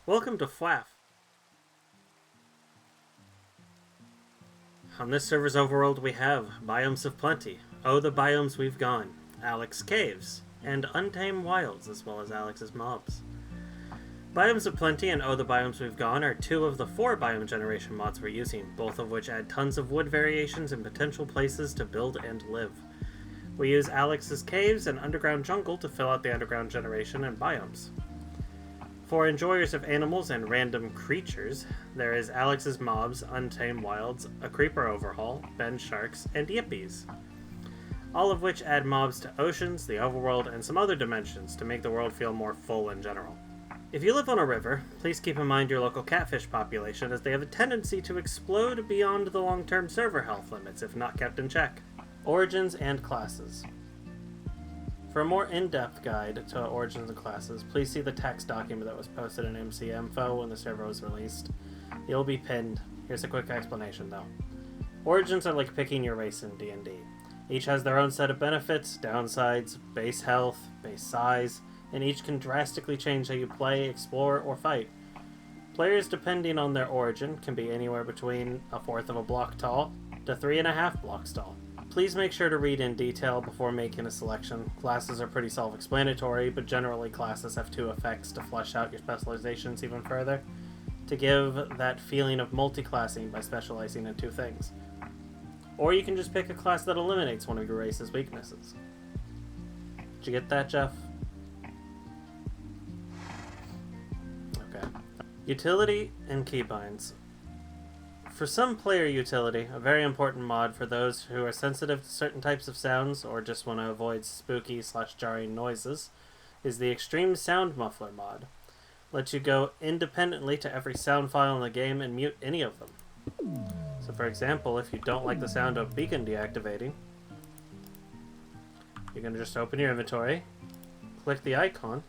Welcome to FWAF. On this server's overworld we have Biomes of Plenty, Oh the Biomes We've Gone, Alex Caves, and Untamed Wilds, as well as Alex's mobs. Biomes of Plenty and Oh the Biomes We've Gone are two of the 4 biome generation mods we're using, both of which add tons of wood variations and potential places to build and live. We use Alex's Caves and Underground Jungle to fill out the underground generation and biomes. For enjoyers of animals and random creatures, there is Alex's Mobs, Untamed Wilds, a Creeper Overhaul, Ben Sharks, and Yippies. All of which add mobs to oceans, the overworld, and some other dimensions to make the world feel more full in general. If you live on a river, please keep in mind your local catfish population, as they have a tendency to explode beyond the long-term server health limits if not kept in check. Origins and Classes. For a more in-depth guide to origins and classes, please see the text document that was posted in MC Info when the server was released. It will be pinned. Here's a quick explanation though. Origins are like picking your race in D&D. Each has their own set of benefits, downsides, base health, base size, and each can drastically change how you play, explore, or fight. Players, depending on their origin, can be anywhere between 1/4 of a block tall to 3.5 blocks tall. Please make sure to read in detail before making a selection. Classes are pretty self-explanatory, but generally classes have 2 effects to flesh out your specializations even further, to give that feeling of multi-classing by specializing in 2 things. Or you can just pick a class that eliminates one of your race's weaknesses. Did you get that, Jeff? Okay. Utility and keybinds. For some player utility, a very important mod for those who are sensitive to certain types of sounds or just want to avoid spooky/jarring noises, is the Extreme Sound Muffler mod. Lets you go independently to every sound file in the game and mute any of them. So for example, if you don't like the sound of beacon deactivating, you're going to just open your inventory, click the icon,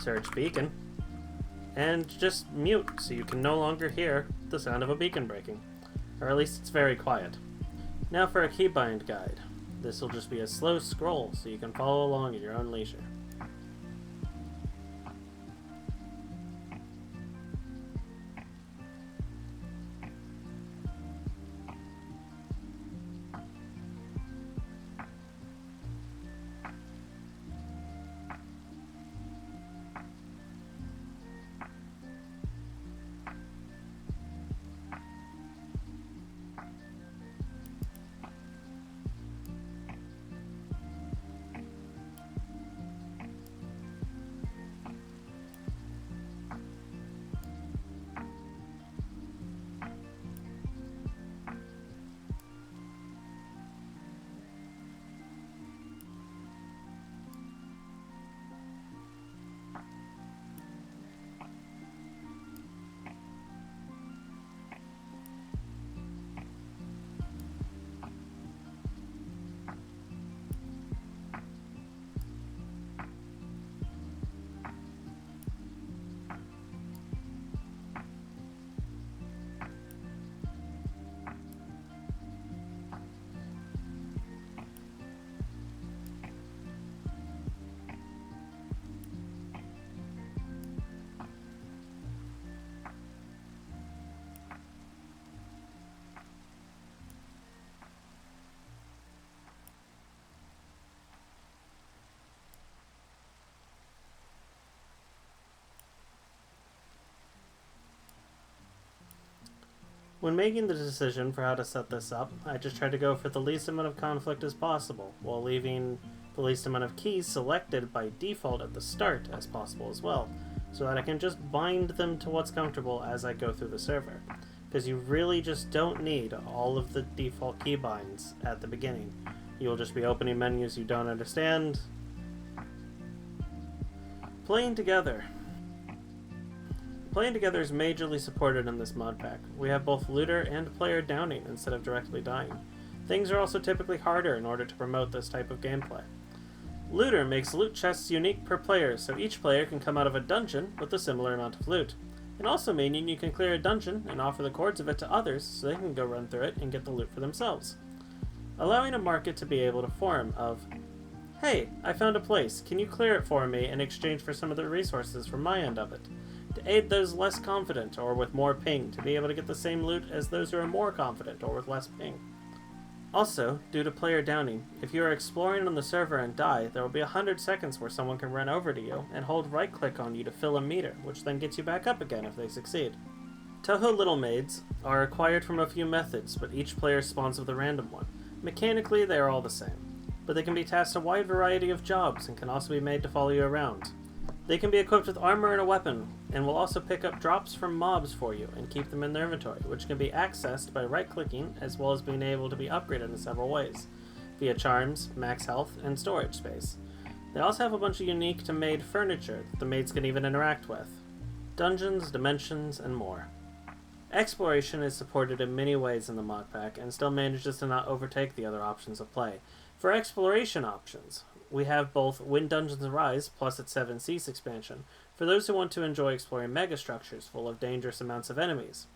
search beacon, and just mute so you can no longer hear the sound of a beacon breaking. Or at least it's very quiet. Now for a keybind guide. This will just be a slow scroll so you can follow along at your own leisure. When making the decision for how to set this up, I just tried to go for the least amount of conflict as possible, while leaving the least amount of keys selected by default at the start as possible as well, so that I can just bind them to what's comfortable as I go through the server. Because you really just don't need all of the default keybinds at the beginning. You will just be opening menus you don't understand. Playing together. Playing together is majorly supported in this mod pack. We have both looter and player downing instead of directly dying. Things are also typically harder in order to promote this type of gameplay. Looter makes loot chests unique per player, so each player can come out of a dungeon with a similar amount of loot. And also meaning you can clear a dungeon and offer the cords of it to others so they can go run through it and get the loot for themselves. Allowing a market to be able to form of, hey, I found a place, can you clear it for me in exchange for some of the resources from my end of it? To aid those less confident or with more ping to be able to get the same loot as those who are more confident or with less ping. Also, due to player downing, if you are exploring on the server and die, there will be 100 seconds where someone can run over to you and hold right-click on you to fill a meter, which then gets you back up again if they succeed. Touhou Little Maids are acquired from a few methods, but each player spawns with a random one. Mechanically, they are all the same, but they can be tasked a wide variety of jobs and can also be made to follow you around. They can be equipped with armor and a weapon, and will also pick up drops from mobs for you and keep them in their inventory, which can be accessed by right-clicking as well as being able to be upgraded in several ways, via charms, max health, and storage space. They also have a bunch of unique to made furniture that the maids can even interact with. Dungeons, dimensions, and more. Exploration is supported in many ways in the mod pack and still manages to not overtake the other options of play. For exploration options, we have both When Dungeons Arise plus its 7 Seas expansion, for those who want to enjoy exploring megastructures full of dangerous amounts of enemies.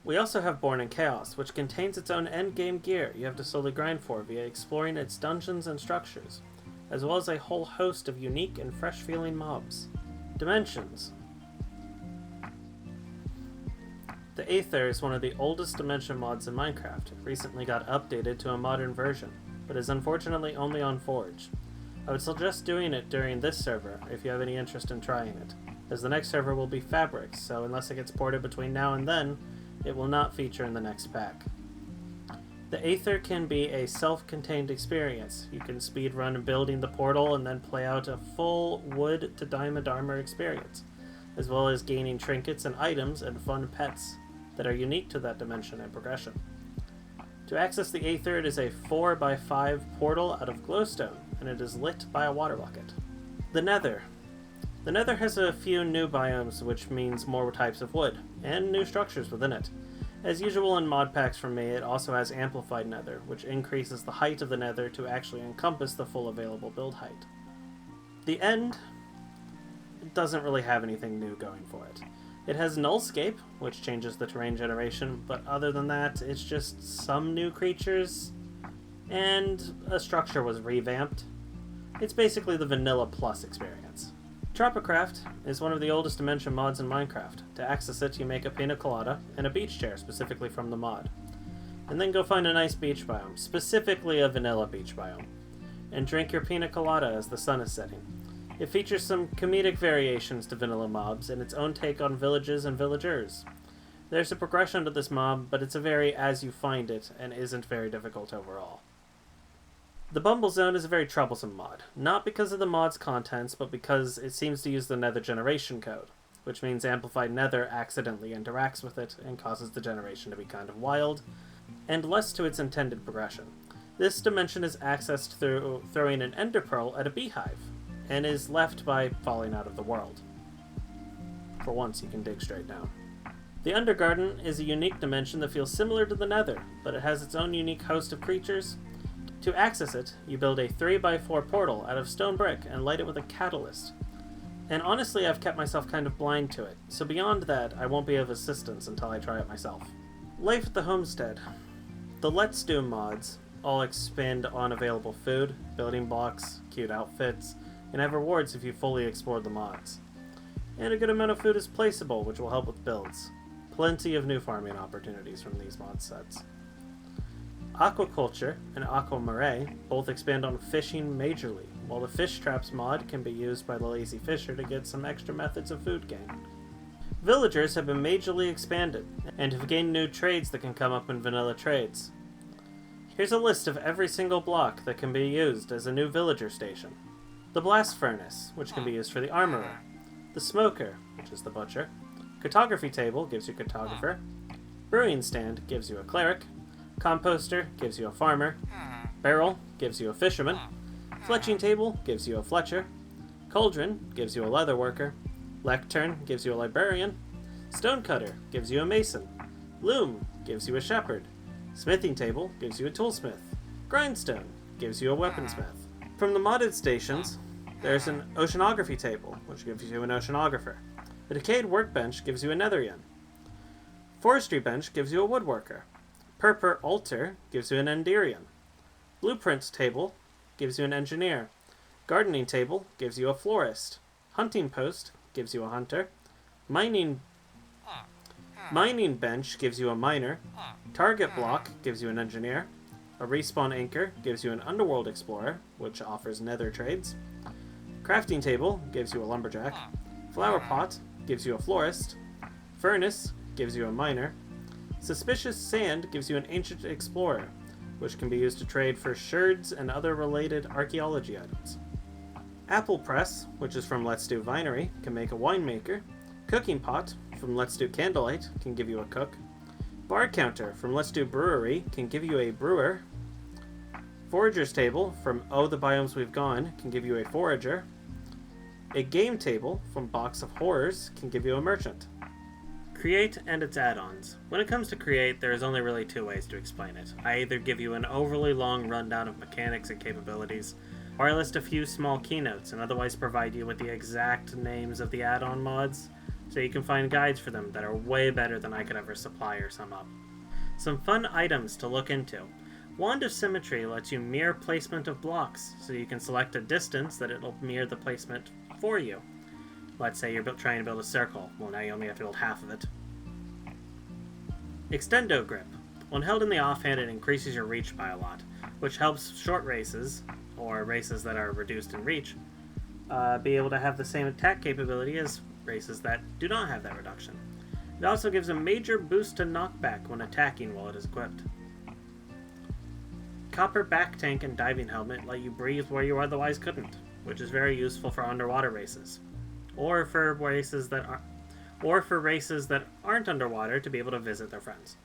We also have Born in Chaos, which contains its own endgame gear you have to slowly grind for via exploring its dungeons and structures, as well as a whole host of unique and fresh-feeling mobs. Dimensions. The Aether is one of the oldest dimension mods in Minecraft. It recently got updated to a modern version, but is unfortunately only on Forge. I would suggest doing it during this server if you have any interest in trying it, as the next server will be Fabrics, so unless it gets ported between now and then, it will not feature in the next pack. The Aether can be a self-contained experience. You can speedrun building the portal and then play out a full wood to diamond armor experience, as well as gaining trinkets and items and fun pets that are unique to that dimension and progression. To access the Aether, it is a 4x5 portal out of glowstone, and it is lit by a water bucket. The Nether. The Nether has a few new biomes, which means more types of wood, and new structures within it. As usual in mod packs from me, it also has Amplified Nether, which increases the height of the Nether to actually encompass the full available build height. The End doesn't really have anything new going for it. It has Nullscape, which changes the terrain generation, but other than that, it's just some new creatures, and a structure was revamped. It's basically the Vanilla Plus experience. Tropicraft is one of the oldest dimension mods in Minecraft. To access it, you make a pina colada and a beach chair specifically from the mod. And then go find a nice beach biome, specifically a vanilla beach biome, and drink your pina colada as the sun is setting. It features some comedic variations to vanilla mobs and its own take on villages and villagers. There's a progression to this mob, but it's a very as you find it and isn't very difficult overall. The Bumble Zone is a very troublesome mod, not because of the mod's contents, but because it seems to use the Nether generation code, which means Amplified Nether accidentally interacts with it and causes the generation to be kind of wild, and less to its intended progression. This dimension is accessed through throwing an ender pearl at a beehive, and is left by falling out of the world. For once, you can dig straight down. The Undergarden is a unique dimension that feels similar to the Nether, but it has its own unique host of creatures. To access it, you build a 3x4 portal out of stone brick and light it with a catalyst. And honestly, I've kept myself kind of blind to it, so beyond that, I won't be of assistance until I try it myself. Life at the Homestead. The Let's Do mods all expand on available food, building blocks, cute outfits, and have rewards if you fully explore the mods. And a good amount of food is placeable, which will help with builds. Plenty of new farming opportunities from these mod sets. Aquaculture and Aquamarais both expand on fishing majorly, while the Fish Traps mod can be used by the lazy fisher to get some extra methods of food gain. Villagers have been majorly expanded, and have gained new trades that can come up in vanilla trades. Here's a list of every single block that can be used as a new villager station. The Blast Furnace, which can be used for the Armorer. The Smoker, which is the Butcher. Cartography Table gives you Cartographer. Brewing Stand gives you a Cleric. Composter gives you a Farmer. Barrel gives you a Fisherman. Fletching Table gives you a Fletcher. Cauldron gives you a Leather Worker. Lectern gives you a Librarian. Stonecutter gives you a Mason. Loom gives you a Shepherd. Smithing Table gives you a Toolsmith. Grindstone gives you a Weaponsmith. From the modded stations, there's an Oceanography Table, which gives you an Oceanographer. A Decayed Workbench gives you a Netherian. Forestry Bench gives you a Woodworker. Purpur Altar gives you an Enderian. Blueprints Table gives you an Engineer. Gardening Table gives you a Florist. Hunting Post gives you a Hunter. Mining bench gives you a miner. Target block gives you an engineer. A respawn anchor gives you an underworld explorer, which offers nether trades. Crafting table gives you a lumberjack. Flower pot gives you a florist. Furnace gives you a miner. Suspicious sand gives you an ancient explorer, which can be used to trade for sherds and other related archaeology items. Apple press, which is from Let's Do Vinery, can make a winemaker. Cooking pot from Let's Do Candlelight can give you a cook. Bar counter from Let's Do Brewery can give you a brewer. Forager's table from Oh the Biomes We've Gone can give you a forager. A game table from Box of Horrors can give you a merchant. Create and its add-ons. When it comes to Create, there is only really two ways to explain it. I either give you an overly long rundown of mechanics and capabilities, or I list a few small keynotes and otherwise provide you with the exact names of the add-on mods, so you can find guides for them that are way better than I could ever supply or sum up. Some fun items to look into. Wand of Symmetry lets you mirror placement of blocks, so you can select a distance that it'll mirror the placement for you. Let's say you're trying to build a circle. Well, now you only have to build half of it. Extendo Grip. When held in the offhand, it increases your reach by a lot, which helps short races, or races that are reduced in reach, be able to have the same attack capability as races that do not have that reduction. It also gives a major boost to knockback when attacking while it is equipped. Copper back tank and diving helmet let you breathe where you otherwise couldn't, which is very useful for underwater races, or for races that aren't underwater to be able to visit their friends.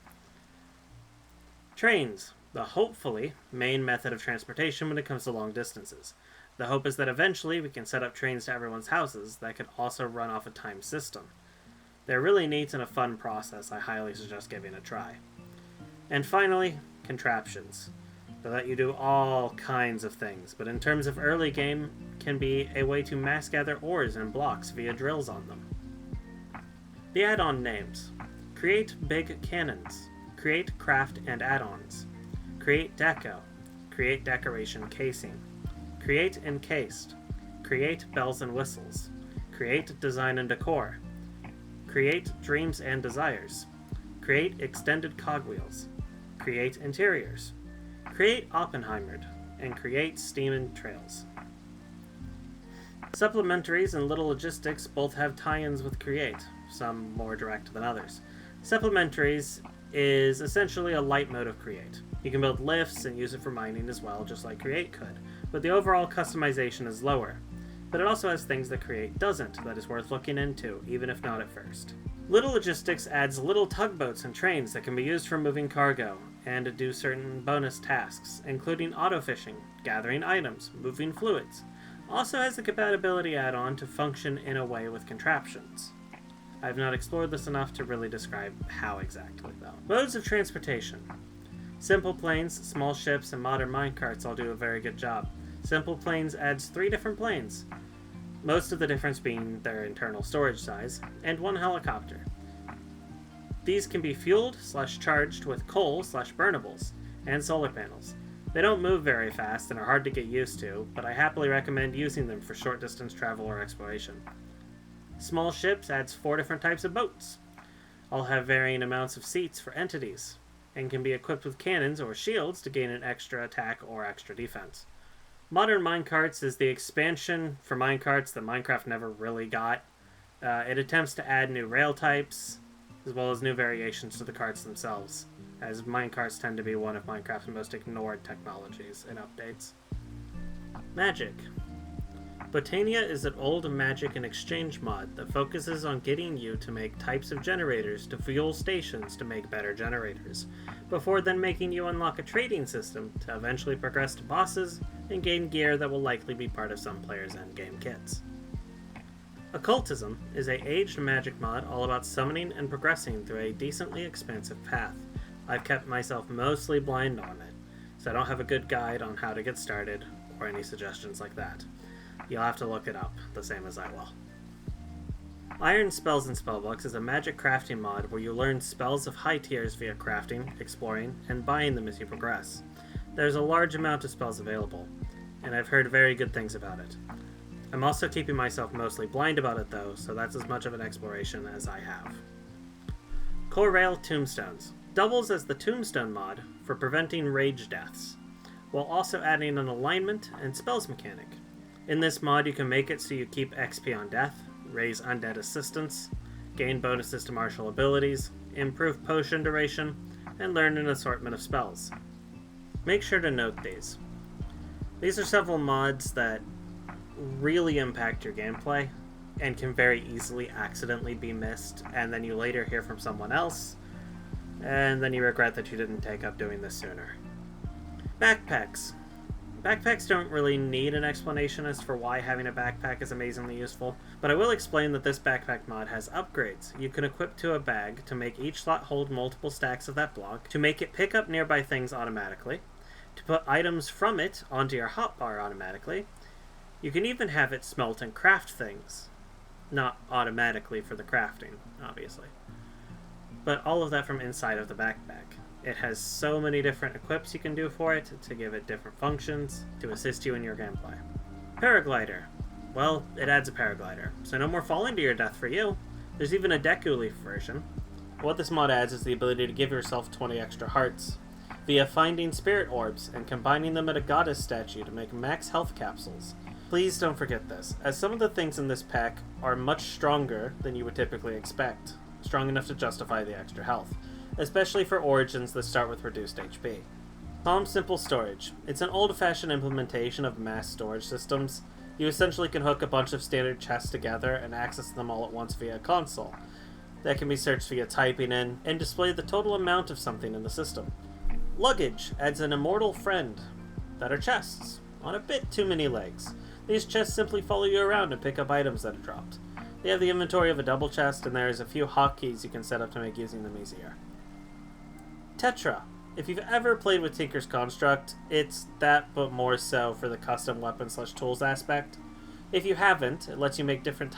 Trains, the hopefully main method of transportation when it comes to long distances. The hope is that eventually we can set up trains to everyone's houses that could also run off a timed system. They're really neat and a fun process I highly suggest giving a try. And finally, contraptions. They let you do all kinds of things, but in terms of early game, can be a way to mass gather ores and blocks via drills on them. The add-on names. Create big cannons. Create craft and add-ons. Create deco. Create decoration casing. Create encased. Create bells and whistles. Create design and decor. Create dreams and desires. Create extended cogwheels. Create interiors. Create Oppenheimered. And create steam and trails. Supplementaries and Little Logistics both have tie-ins with Create, some more direct than others. Supplementaries is essentially a light mode of Create. You can build lifts and use it for mining as well, just like Create could, but the overall customization is lower. But it also has things that Create doesn't that is worth looking into, even if not at first. Little Logistics adds little tugboats and trains that can be used for moving cargo, and to do certain bonus tasks, including auto-fishing, gathering items, moving fluids. Also has the compatibility add-on to function in a way with contraptions. I have not explored this enough to really describe how exactly, though. Modes of transportation. Simple planes, small ships, and modern minecarts all do a very good job. Simple planes adds 3 different planes, most of the difference being their internal storage size, and 1 helicopter. These can be fueled/charged with coal/burnables, and solar panels. They don't move very fast and are hard to get used to, but I happily recommend using them for short distance travel or exploration. Small ships adds 4 different types of boats. All have varying amounts of seats for entities, and can be equipped with cannons or shields to gain an extra attack or extra defense. Modern minecarts is the expansion for minecarts that Minecraft never really got. It attempts to add new rail types, as well as new variations to the carts themselves, as minecarts tend to be one of Minecraft's most ignored technologies in updates. Magic. Botania is an old magic and exchange mod that focuses on getting you to make types of generators to fuel stations to make better generators, before then making you unlock a trading system to eventually progress to bosses and gain gear that will likely be part of some players' endgame kits. Occultism is a aged magic mod all about summoning and progressing through a decently expansive path. I've kept myself mostly blind on it, so I don't have a good guide on how to get started or any suggestions like that. You'll have to look it up, the same as I will. Iron Spells and Spellbooks is a magic crafting mod where you learn spells of high tiers via crafting, exploring, and buying them as you progress. There's a large amount of spells available, and I've heard very good things about it. I'm also keeping myself mostly blind about it though, so that's as much of an exploration as I have. Core Rail Tombstones doubles as the Tombstone mod for preventing rage deaths, while also adding an alignment and spells mechanic. In this mod you can make it so you keep XP on death, raise undead assistance, gain bonuses to martial abilities, improve potion duration, and learn an assortment of spells. Make sure to note these. These are several mods that really impact your gameplay and can very easily accidentally be missed, and then you later hear from someone else, and then you regret that you didn't take up doing this sooner. Backpacks. Backpacks don't really need an explanation as for why having a backpack is amazingly useful, but I will explain that this backpack mod has upgrades you can equip to a bag to make each slot hold multiple stacks of that block, to make it pick up nearby things automatically, to put items from it onto your hotbar automatically. You can even have it smelt and craft things. Not automatically for the crafting, obviously. But all of that from inside of the backpack. It has so many different equips you can do for it to give it different functions to assist you in your gameplay. Paraglider. Well, it adds a paraglider, so no more falling to your death for you. There's even a Deku Leaf version. What this mod adds is the ability to give yourself 20 extra hearts via finding spirit orbs and combining them at a goddess statue to make max health capsules. Please don't forget this, as some of the things in this pack are much stronger than you would typically expect, strong enough to justify the extra health, especially for origins that start with reduced HP. Calm Simple Storage. It's an old-fashioned implementation of mass storage systems. You essentially can hook a bunch of standard chests together and access them all at once via a console that can be searched via typing in and display the total amount of something in the system. Luggage adds an immortal friend that are chests on a bit too many legs. These chests simply follow you around and pick up items that are dropped. They have the inventory of a double chest, and there's a few hotkeys you can set up to make using them easier. Tetra. If you've ever played with Tinker's Construct, it's that but more so for the custom weapon/tools aspect. If you haven't, it lets you make different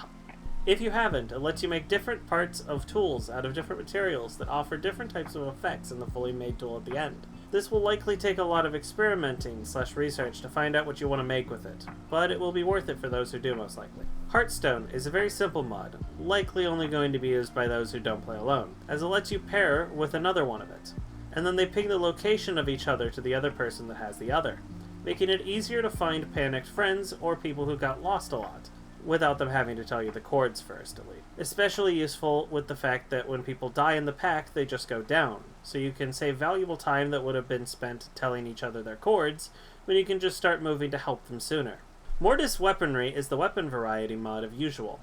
parts of tools out of different materials that offer different types of effects in the fully made tool at the end. This will likely take a lot of experimenting/research to find out what you want to make with it, but it will be worth it for those who do, most likely. Heartstone is a very simple mod, likely only going to be used by those who don't play alone, as it lets you pair with another one of it, and then they ping the location of each other to the other person that has the other, making it easier to find panicked friends or people who got lost a lot, without them having to tell you the coords first, at least. Especially useful with the fact that when people die in the pack, they just go down, so you can save valuable time that would have been spent telling each other their coords, when you can just start moving to help them sooner. Mortis Weaponry is the weapon variety mod of usual,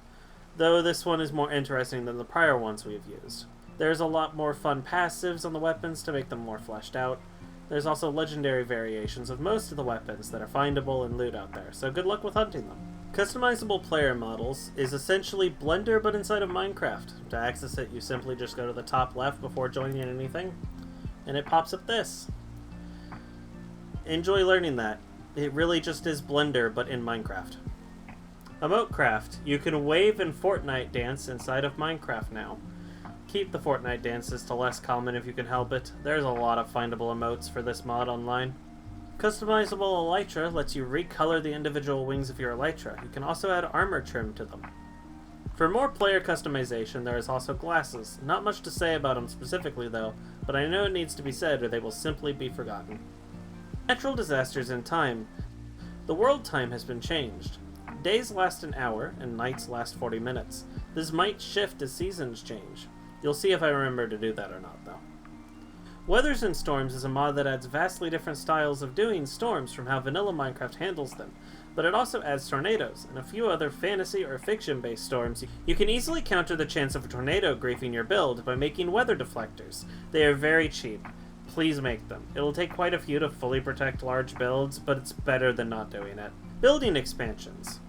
though this one is more interesting than the prior ones we've used. There's a lot more fun passives on the weapons to make them more fleshed out. There's also legendary variations of most of the weapons that are findable in loot out there, so good luck with hunting them. Customizable player models is essentially Blender but inside of Minecraft. To access it, you simply just go to the top left before joining anything, and it pops up this. Enjoy learning that. It really just is Blender but in Minecraft. Emotecraft. You can wave and Fortnite dance inside of Minecraft now. Keep the Fortnite dances to less common if you can help it. There's a lot of findable emotes for this mod online. Customizable Elytra lets you recolor the individual wings of your Elytra. You can also add armor trim to them. For more player customization, there is also glasses. Not much to say about them specifically though, but I know it needs to be said or they will simply be forgotten. Natural disasters in time. The world time has been changed. Days last an hour, and nights last 40 minutes. This might shift as seasons change. You'll see if I remember to do that or not, though. Weathers and Storms is a mod that adds vastly different styles of doing storms from how vanilla Minecraft handles them, but it also adds tornadoes, and a few other fantasy or fiction-based storms. You can easily counter the chance of a tornado griefing your build by making weather deflectors. They are very cheap. Please make them. It'll take quite a few to fully protect large builds, but it's better than not doing it. Building expansions.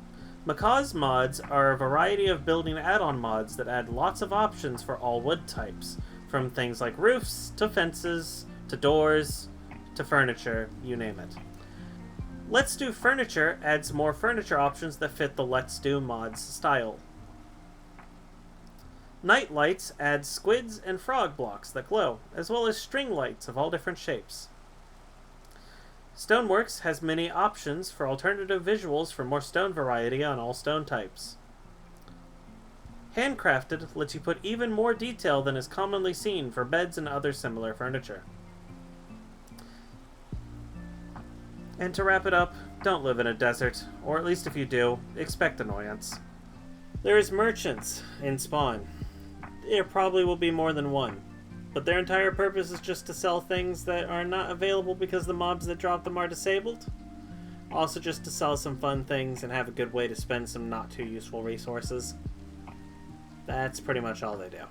Macaw's mods are a variety of building add-on mods that add lots of options for all wood types, from things like roofs, to fences, to doors, to furniture, you name it. Let's Do Furniture adds more furniture options that fit the Let's Do mods style. Night Lights adds squids and frog blocks that glow, as well as string lights of all different shapes. Stoneworks has many options for alternative visuals for more stone variety on all stone types. Handcrafted lets you put even more detail than is commonly seen for beds and other similar furniture. And to wrap it up, don't live in a desert, or at least if you do, expect annoyance. There is merchants in Spawn. There probably will be more than one, but their entire purpose is just to sell things that are not available because the mobs that drop them are disabled. Also just to sell some fun things and have a good way to spend some not too useful resources. That's pretty much all they do.